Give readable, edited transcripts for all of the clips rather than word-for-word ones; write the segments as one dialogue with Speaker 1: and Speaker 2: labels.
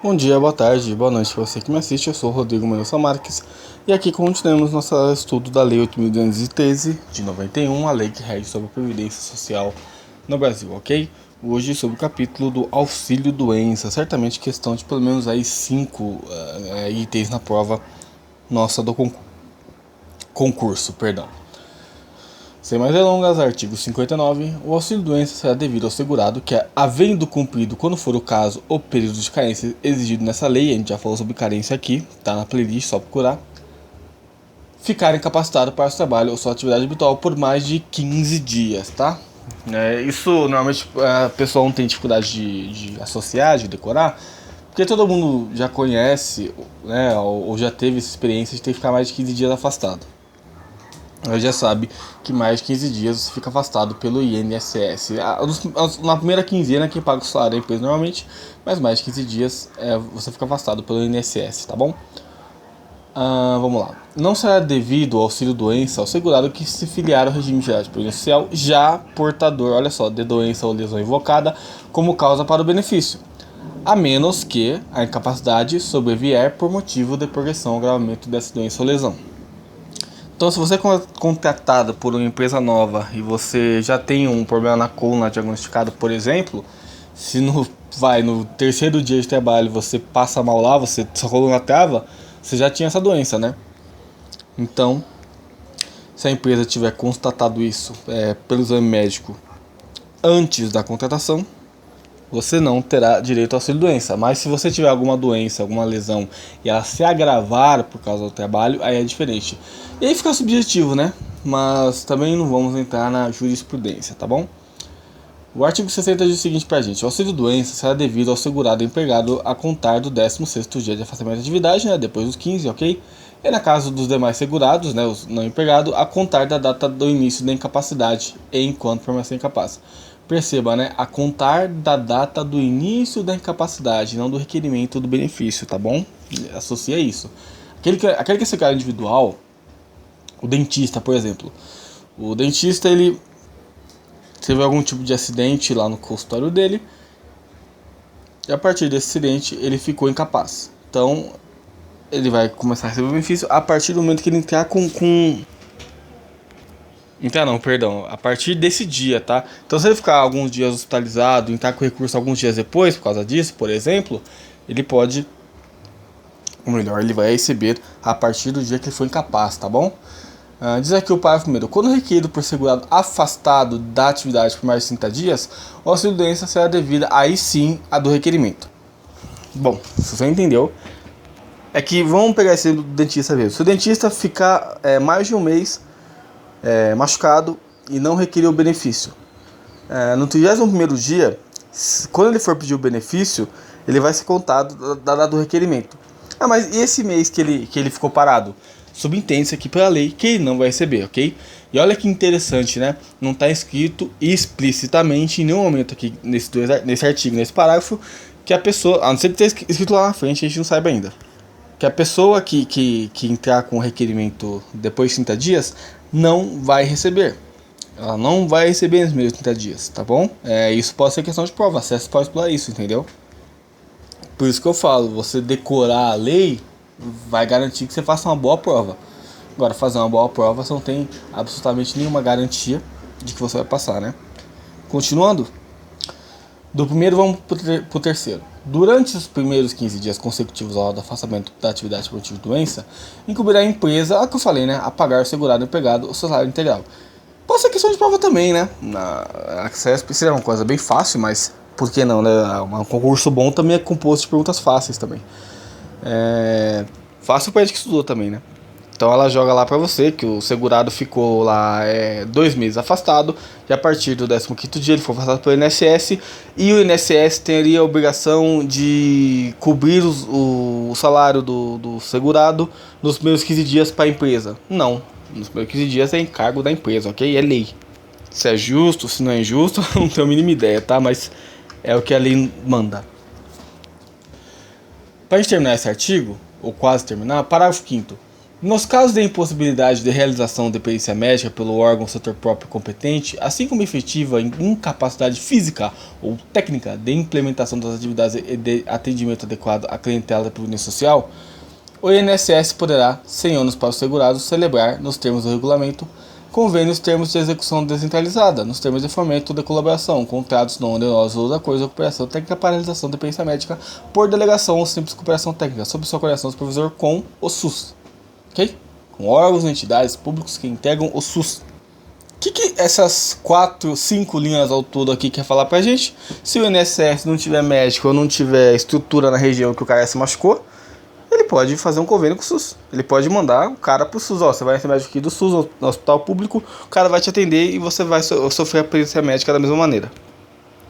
Speaker 1: Bom dia, boa tarde, boa noite para você que me assiste. Eu sou o Rodrigo Mendonça Marques e aqui continuamos nosso estudo da Lei 8.213 de 91, a lei que rege sobre a Previdência Social no Brasil, ok? Hoje sobre o capítulo do auxílio-doença, certamente questão de pelo menos aí 5 itens na prova nossa do concurso, perdão. Sem mais delongas, artigo 59, o auxílio-doença será devido ao segurado que, havendo cumprido, quando for o caso, o período de carência exigido nessa lei, a gente já falou sobre carência aqui, tá na playlist, só procurar, ficar incapacitado para o trabalho ou sua atividade habitual por mais de 15 dias, tá? Isso, normalmente, a pessoa não tem dificuldade de associar, de decorar, porque todo mundo já conhece, né, ou já teve essa experiência de ter que ficar mais de 15 dias afastado. Já sabe que mais de 15 dias você fica afastado pelo INSS. Na primeira quinzena quem paga o salário é a empresa normalmente, mas mais de 15 dias você fica afastado pelo INSS, tá bom? Vamos lá. Não será devido ao auxílio-doença ao segurado que se filiar ao regime geral de previdência social já portador, olha só, de doença ou lesão invocada como causa para o benefício, a menos que a incapacidade sobrevier por motivo de progressão ou agravamento dessa doença ou lesão. Então, se você é contratado por uma empresa nova e você já tem um problema na coluna diagnosticado, por exemplo, se no terceiro dia de trabalho você passa mal lá, sua coluna trava, você já tinha essa doença, né? Então, se a empresa tiver constatado isso pelo exame médico antes da contratação, você não terá direito ao auxílio-doença. Mas se você tiver alguma doença, alguma lesão e ela se agravar por causa do trabalho, aí é diferente. E aí fica subjetivo, né? Mas também não vamos entrar na jurisprudência, tá bom? O artigo 60 diz o seguinte pra gente: o auxílio-doença será devido ao segurado empregado a contar do 16º dia de afastamento de atividade, né? Depois dos 15, ok? E na caso dos demais segurados, né, os não empregados, a contar da data do início da incapacidade enquanto permanecer incapaz. Perceba, né? A contar da data do início da incapacidade, não do requerimento do benefício, tá bom? Associa isso. Aquele que é segurado individual, o dentista, por exemplo. O dentista, ele teve algum tipo de acidente lá no consultório dele, e a partir desse acidente ele ficou incapaz. Então, ele vai começar a receber o benefício a partir do momento que ele entrar a partir desse dia, tá? Então, se ele ficar alguns dias hospitalizado, entrar com recurso alguns dias depois, por causa disso, por exemplo, ele pode, ou melhor, ele vai receber a partir do dia que ele foi incapaz, tá bom? Diz aqui o parágrafo primeiro: quando requerido por segurado afastado da atividade por mais de 30 dias, o auxílio-doença será devida aí sim a do requerimento. Bom, se você entendeu, é que vamos pegar esse do dentista mesmo. Se o dentista ficar mais de um mês machucado e não requerer o benefício, no 31º dia, quando ele for pedir o benefício, ele vai ser contado da data do requerimento. Mas e esse mês que ele ficou parado? Subentende-se aqui pela lei que ele não vai receber, ok? E olha que interessante, né? Não está escrito explicitamente em nenhum momento aqui nesse artigo, nesse parágrafo, que a pessoa, a não ser que esteja escrito lá na frente, a gente não saiba ainda, que a pessoa que entrar com o requerimento depois de 30 dias não vai receber. Ela não vai receber nos mesmos 30 dias, tá bom? Isso pode ser questão de prova, acesso pode explorar isso, entendeu? Por isso que eu falo, você decorar a lei vai garantir que você faça uma boa prova. Agora, fazer uma boa prova, você não tem absolutamente nenhuma garantia de que você vai passar, né? Continuando, do primeiro vamos pro terceiro. Durante os primeiros 15 dias consecutivos ao do afastamento da atividade por motivo de doença, incumbirá a empresa, a que eu falei, né, a pagar o segurado empregado o salário integral. Pode ser questão de prova também, né? A CESP seria uma coisa bem fácil, mas por que não, né? Um concurso bom também é composto de perguntas fáceis também. Fácil pra gente que estudou também, né? Então ela joga lá pra você que o segurado ficou lá 2 meses afastado, e a partir do 15º dia ele foi afastado pelo INSS, e o INSS teria a obrigação de cobrir o salário do segurado nos primeiros 15 dias para a empresa. Não, nos primeiros 15 dias é encargo da empresa, ok? É lei. Se é justo, se não é injusto, não tenho a mínima ideia, tá? Mas é o que a lei manda. Para a gente terminar esse artigo, ou quase terminar, parágrafo 5º. Nos casos de impossibilidade de realização de perícia médica pelo órgão setor próprio competente, assim como efetiva incapacidade física ou técnica de implementação das atividades de atendimento adequado à clientela da Previdência Social, o INSS poderá, sem ônus para os segurados, celebrar, nos termos do regulamento, convênios, termos de execução descentralizada, nos termos de fomento de colaboração, contratos não onerosos ou acordos de cooperação técnica para a realização de perícia médica por delegação ou simples cooperação técnica, sob sua coordenação supervisor com o SUS. Ok? Com órgãos e entidades públicos que integram o SUS. O que essas 4, 5 linhas ao todo aqui quer falar pra gente? Se o INSS não tiver médico ou não tiver estrutura na região que o cara se machucou, ele pode fazer um convênio com o SUS. Ele pode mandar o cara pro SUS. Ó, você vai ser médico aqui do SUS, no hospital público, o cara vai te atender e você vai sofrer a perícia médica da mesma maneira.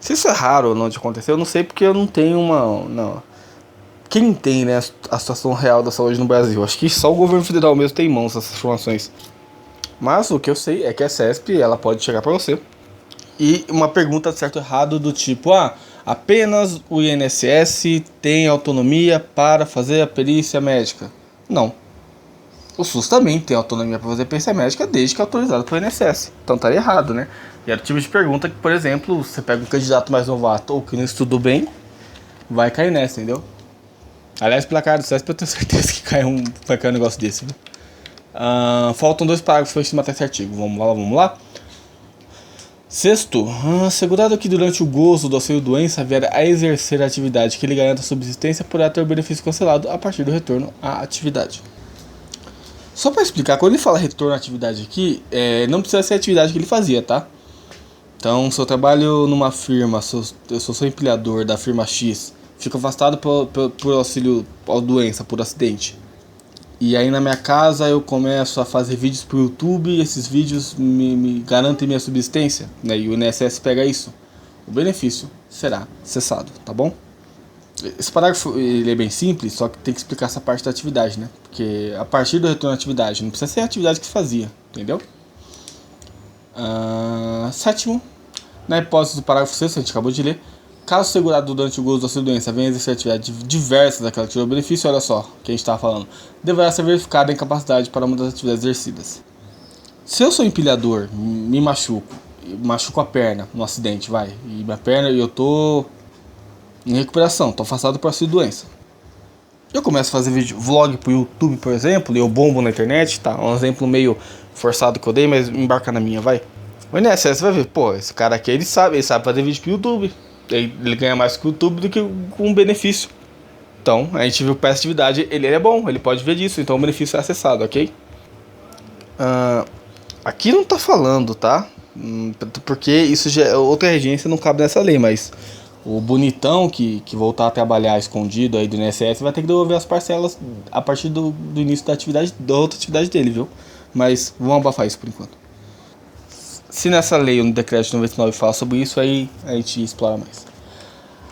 Speaker 1: Se isso é raro ou não de acontecer, eu não sei, porque eu não tenho uma... Não. Quem tem, né, a situação real da saúde no Brasil? Acho que só o governo federal mesmo tem em mãos essas informações. Mas o que eu sei é que a CESP, ela pode chegar para você. E uma pergunta certo ou errado do tipo: apenas o INSS tem autonomia para fazer a perícia médica? Não. O SUS também tem autonomia para fazer perícia médica, desde que é autorizado pelo INSS. Então estaria errado, né? E era o tipo de pergunta que, por exemplo, você pega um candidato mais novato ou que não estudou bem, vai cair nessa, entendeu? Aliás, pela cara do CESP, eu tenho certeza que vai cair um negócio desse, viu? Faltam 2 parágrafos para estimar esse artigo. Vamos lá? Sexto, segurado que durante o gozo do auxílio-doença vier a exercer a atividade que lhe garanta a subsistência, poderá ter o benefício cancelado a partir do retorno à atividade. Só para explicar, quando ele fala retorno à atividade aqui, não precisa ser a atividade que ele fazia, tá? Então, se eu trabalho numa firma, eu sou empilhador da firma X, fico afastado por auxílio à doença, por acidente. E aí na minha casa eu começo a fazer vídeos pro YouTube e esses vídeos me garantem minha subsistência, né? E o INSS pega isso. O benefício será cessado, tá bom? Esse parágrafo ele é bem simples, só que tem que explicar essa parte da atividade, né? Porque a partir do retorno à atividade, não precisa ser a atividade que fazia, entendeu? Sétimo, na hipótese do parágrafo 6, a gente acabou de ler, caso o segurado durante o gozo da sua doença venha exercer atividade diversa daquela que tirou benefício, olha só, que a gente estava falando, deverá ser verificada a incapacidade para uma das atividades exercidas. Se eu sou empilhador, me machuco a perna no acidente, e minha perna, eu tô em recuperação, tô afastado por essa doença. Eu começo a fazer vlog pro YouTube, por exemplo, e eu bombo na internet, tá? Um exemplo meio forçado que eu dei, mas embarca na minha, vai. O INSS vai ver, pô, esse cara aqui, ele sabe fazer vídeo pro YouTube. Ele ganha mais com o YouTube do que com um benefício. Então, a gente viu que para essa atividade ele é bom, ele pode ver disso, então o benefício é acessado, ok? Aqui não tá falando, tá? Porque isso já é outra regência, não cabe nessa lei, mas o bonitão que voltar a trabalhar escondido aí do INSS vai ter que devolver as parcelas a partir do início da outra atividade dele, viu? Mas vamos abafar isso por enquanto. Se nessa lei ou no decreto de 99 fala sobre isso, aí a gente explora mais.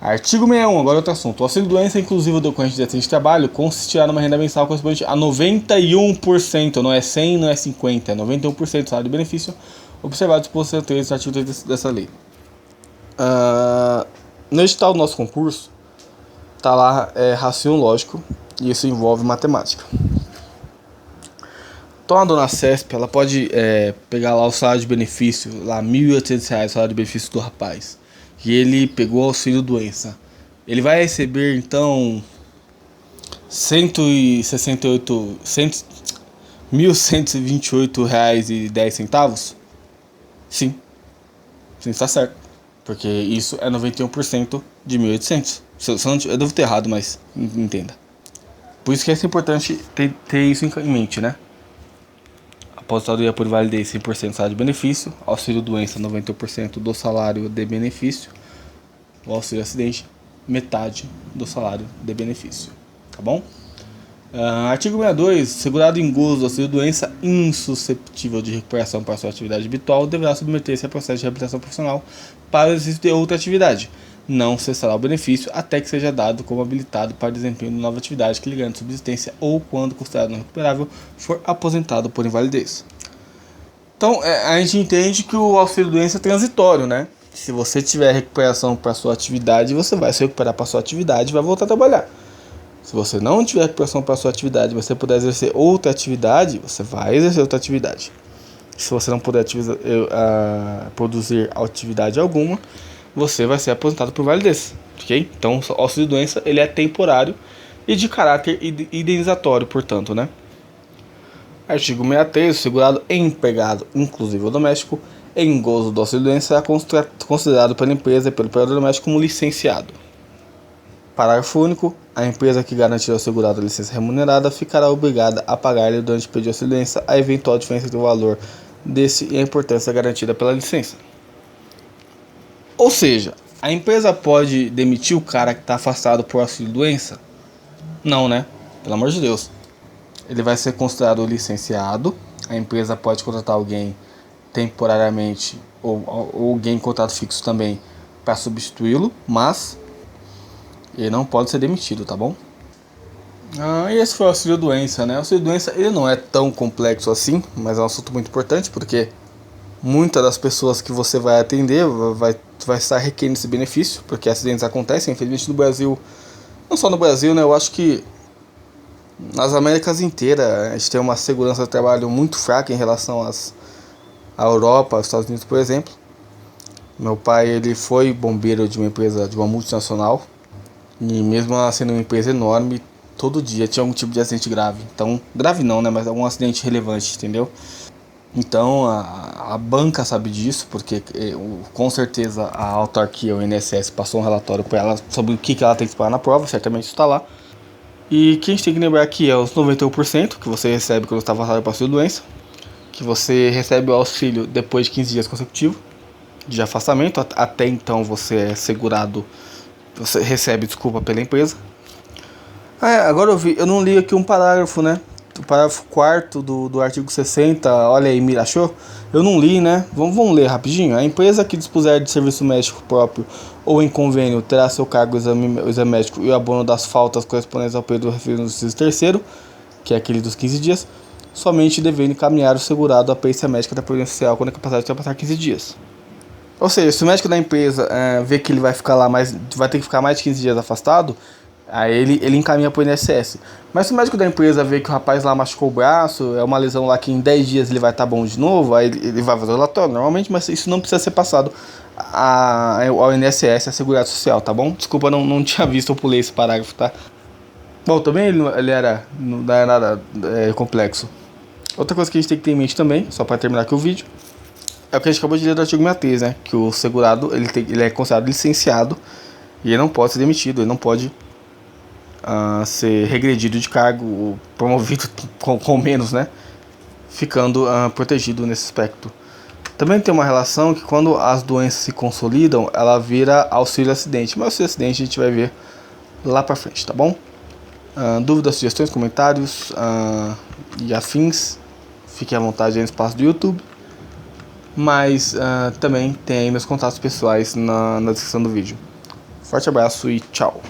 Speaker 1: Artigo 61, agora outro assunto. O auxílio-doença inclusive do decorrente de acidente de trabalho consistirá numa renda mensal correspondente a 91%, não é 100, não é 50, é 91% do salário de benefício, observado disposto no artigo 3 dessa lei. No edital do nosso concurso, tá lá raciocínio lógico, e isso envolve matemática. Então a dona CESP, ela pode pegar lá o salário de benefício, lá R$ 1.800, o salário de benefício do rapaz, e ele pegou auxílio doença. Ele vai receber então R$1.128,10? Sim, está certo, porque isso é 91% de 1.800. Eu devo ter errado, mas entenda. Por isso que é importante ter isso em mente, né? Aposentadoria por invalidez 100% do salário de benefício, auxílio doença 91% do salário de benefício, o auxílio acidente metade do salário de benefício, tá bom? Artigo 62, segurado em gozo do auxílio doença insusceptível de recuperação para sua atividade habitual deverá submeter-se a processo de reabilitação profissional para o exercício de outra atividade. Não cessará o benefício até que seja dado como habilitado para desempenho de nova atividade que lhe garante subsistência ou quando considerado não recuperável for aposentado por invalidez. Então a gente entende que o auxílio doença é transitório, né? Se você tiver recuperação para sua atividade, você vai se recuperar para sua atividade e vai voltar a trabalhar. Se você não tiver recuperação para sua atividade, você puder exercer outra atividade, você vai exercer outra atividade. Se você não puder produzir atividade alguma, você vai ser aposentado por validez, ok? Então, o auxílio-doença ele é temporário e de caráter indenizatório, portanto, né? Artigo 63, o segurado empregado, inclusive o doméstico, em gozo do auxílio-doença é considerado pela empresa e pelo operador doméstico como licenciado. Parágrafo único. A empresa que garantir ao segurado a licença remunerada ficará obrigada a pagar-lhe durante o período de auxílio-doença a eventual diferença entre o valor desse e a importância garantida pela licença. Ou seja, a empresa pode demitir o cara que está afastado por auxílio-doença? Não, né? Pelo amor de Deus. Ele vai ser considerado licenciado. A empresa pode contratar alguém temporariamente ou alguém em contrato fixo também para substituí-lo, mas ele não pode ser demitido, tá bom? E esse foi o auxílio-doença, né? O auxílio-doença ele não é tão complexo assim, mas é um assunto muito importante porque muitas das pessoas que você vai atender vai estar requerendo esse benefício, porque acidentes acontecem, infelizmente no Brasil, não só no Brasil, né? Eu acho que nas Américas inteiras a gente tem uma segurança de trabalho muito fraca em relação à Europa, aos Estados Unidos, por exemplo. Meu pai ele foi bombeiro de uma empresa, de uma multinacional, e mesmo sendo uma empresa enorme, todo dia tinha algum tipo de acidente grave. Então, grave não, né? Mas algum acidente relevante, entendeu? Então, a banca sabe disso, porque com certeza a autarquia, o INSS, passou um relatório para ela sobre o que ela tem que pagar na prova, certamente isso está lá. E que a gente tem que lembrar aqui é os 91% que você recebe quando está afastado por auxílio-doença, que você recebe o auxílio depois de 15 dias consecutivos de afastamento, até então você é segurado, você recebe desculpa pela empresa. Agora eu não li aqui um parágrafo, né? O parágrafo 4º do artigo 60, olha aí, Mira, achou? Eu não li, né? Vamos ler rapidinho. A empresa que dispuser de serviço médico próprio ou em convênio terá a seu cargo o exame médico e o abono das faltas correspondentes ao período referido no inciso 3º, que é aquele dos 15 dias, somente devendo encaminhar o segurado à perícia médica da Previdência Social quando a capacidade ultrapassar 15 dias. Ou seja, se o médico da empresa vê que ele vai ficar lá vai ter que ficar mais de 15 dias afastado, aí ele encaminha para o INSS. Mas se o médico da empresa vê que o rapaz lá machucou o braço, é uma lesão lá que em 10 dias ele vai estar bom de novo, aí ele vai fazer o relatório normalmente, mas isso não precisa ser passado ao INSS, a Seguridade Social, tá bom? Desculpa, não tinha visto, eu pulei esse parágrafo, tá? Bom, também ele não era nada complexo. Outra coisa que a gente tem que ter em mente também, só para terminar aqui o vídeo, é o que a gente acabou de ler do artigo 63, né? Que o segurado ele é considerado licenciado e ele não pode ser demitido, ele não pode ser regredido de cargo, promovido com menos, né? Ficando protegido nesse aspecto. Também tem uma relação que quando as doenças se consolidam, ela vira auxílio-acidente. Mas auxílio-acidente a gente vai ver lá pra frente, tá bom? Dúvidas, sugestões, comentários e afins, fiquem à vontade aí no espaço do YouTube. Mas também tem aí meus contatos pessoais na descrição do vídeo. Forte abraço e tchau!